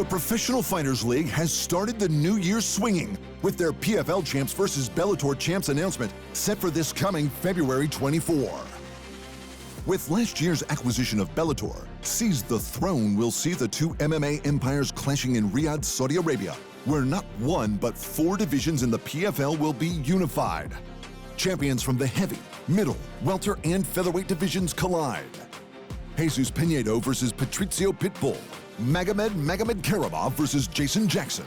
The Professional Fighters League has started the new year swinging with their PFL Champs versus Bellator Champs announcement set for this coming February 24. With last year's acquisition of Bellator, Seize the Throne will see the two MMA empires clashing in Riyadh, Saudi Arabia, where not one but 4 divisions in the PFL will be unified. Champions from the heavy, middle, welter, and featherweight divisions collide. Jesus Pinedo versus Patricio Pitbull. Magomed Ankalaev versus Jason Jackson.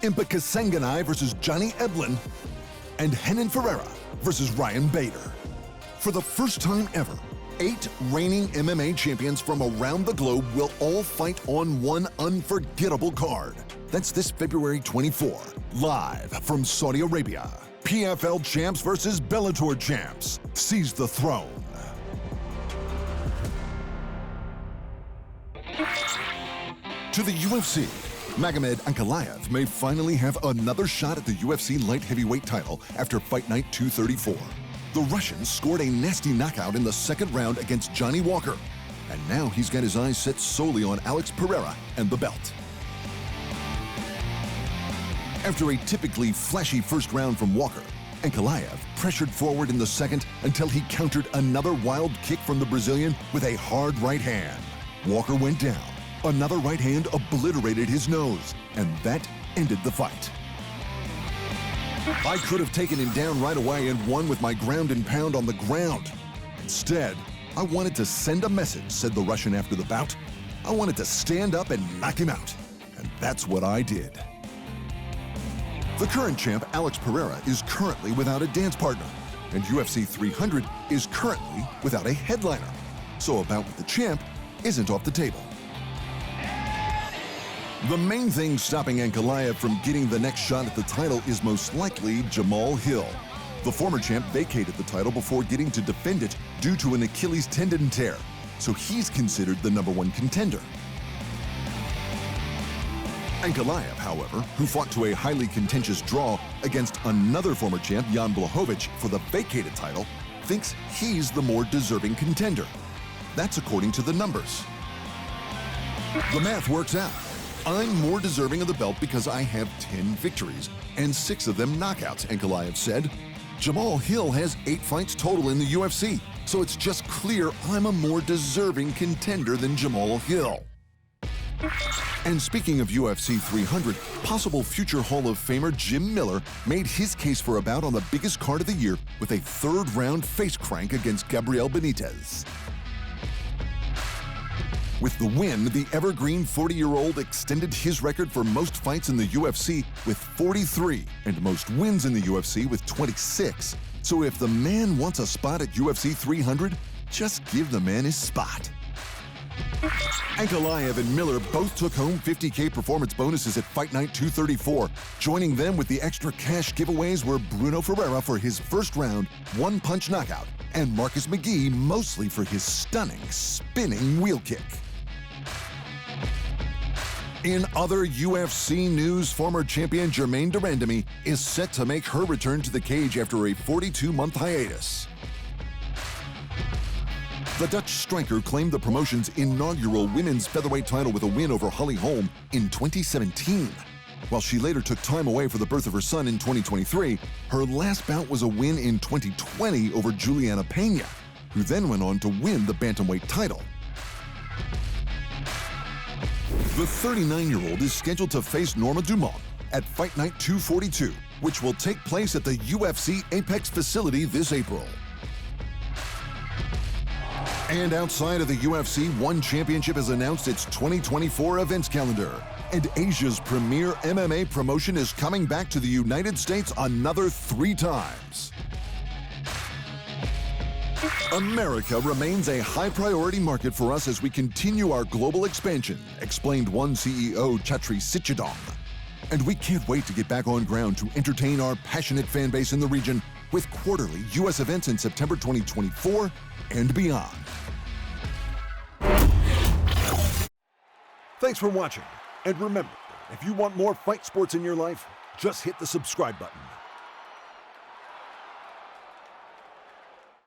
Impa Kasanganay versus Johnny Eblen. And Germaine de Randamie versus Ryan Bader. For the first time ever, 8 reigning MMA champions from around the globe will all fight on one unforgettable card. That's this February 24, live from Saudi Arabia. PFL Champs versus Bellator Champs. Seize the Throne. To the UFC, Magomed Ankalaev may finally have another shot at the UFC light heavyweight title after Fight Night 234. The Russian scored a nasty knockout in the second round against Johnny Walker, and now he's got his eyes set solely on Alex Peireira and the belt. After a typically flashy first round from Walker, Ankalaev pressured forward in the second until he countered another wild kick from the Brazilian with a hard right hand. Walker went down. Another right hand obliterated his nose, and that ended the fight. I could have taken him down right away and won with my ground and pound on the ground. Instead, I wanted to send a message, said the Russian after the bout. I wanted to stand up and knock him out, and that's what I did. The current champ, Alex Peireira, is currently without a dance partner, and UFC 300 is currently without a headliner. So a bout with the champ isn't off the table. The main thing stopping Ankalaev from getting the next shot at the title is most likely Jamahal Hill. The former champ vacated the title before getting to defend it due to an Achilles tendon tear, so he's considered the #1 contender. Ankalaev, however, who fought to a highly contentious draw against another former champ, Jan Blachowicz, for the vacated title, thinks he's the more deserving contender. That's according to the numbers. The math works out. I'm more deserving of the belt because I have 10 victories, and 6 of them knockouts, Ankalaev said. Jamahal Hill has 8 fights total in the UFC, so it's just clear I'm a more deserving contender than Jamahal Hill. And speaking of UFC 300, possible future Hall of Famer Jim Miller made his case for a bout on the biggest card of the year with a third-round face crank against Gabriel Benitez. With the win, the evergreen 40-year-old extended his record for most fights in the UFC with 43 and most wins in the UFC with 26. So if the man wants a spot at UFC 300, just give the man his spot. Ankalaev and Miller both took home $50K performance bonuses at Fight Night 234. Joining them with the extra cash giveaways were Bruno Ferreira for his first round one-punch knockout and Marcus McGee mostly for his stunning spinning wheel kick. In other UFC news, former champion Germaine de Randamie is set to make her return to the cage after a 42-month hiatus. The Dutch striker claimed the promotion's inaugural women's featherweight title with a win over Holly Holm in 2017. While she later took time away for the birth of her son in 2023, her last bout was a win in 2020 over Juliana Pena, who then went on to win the bantamweight title. The 39-year-old is scheduled to face Norma Dumont at Fight Night 242, which will take place at the UFC Apex facility this April. And outside of the UFC, One Championship has announced its 2024 events calendar. And Asia's premier MMA promotion is coming back to the United States another 3 times. America remains a high-priority market for us as we continue our global expansion, explained One CEO Chatri Sichidong. And we can't wait to get back on ground to entertain our passionate fan base in the region with quarterly U.S. events in September 2024 and beyond. Thanks for watching. And remember, if you want more fight sports in your life, just hit the subscribe button.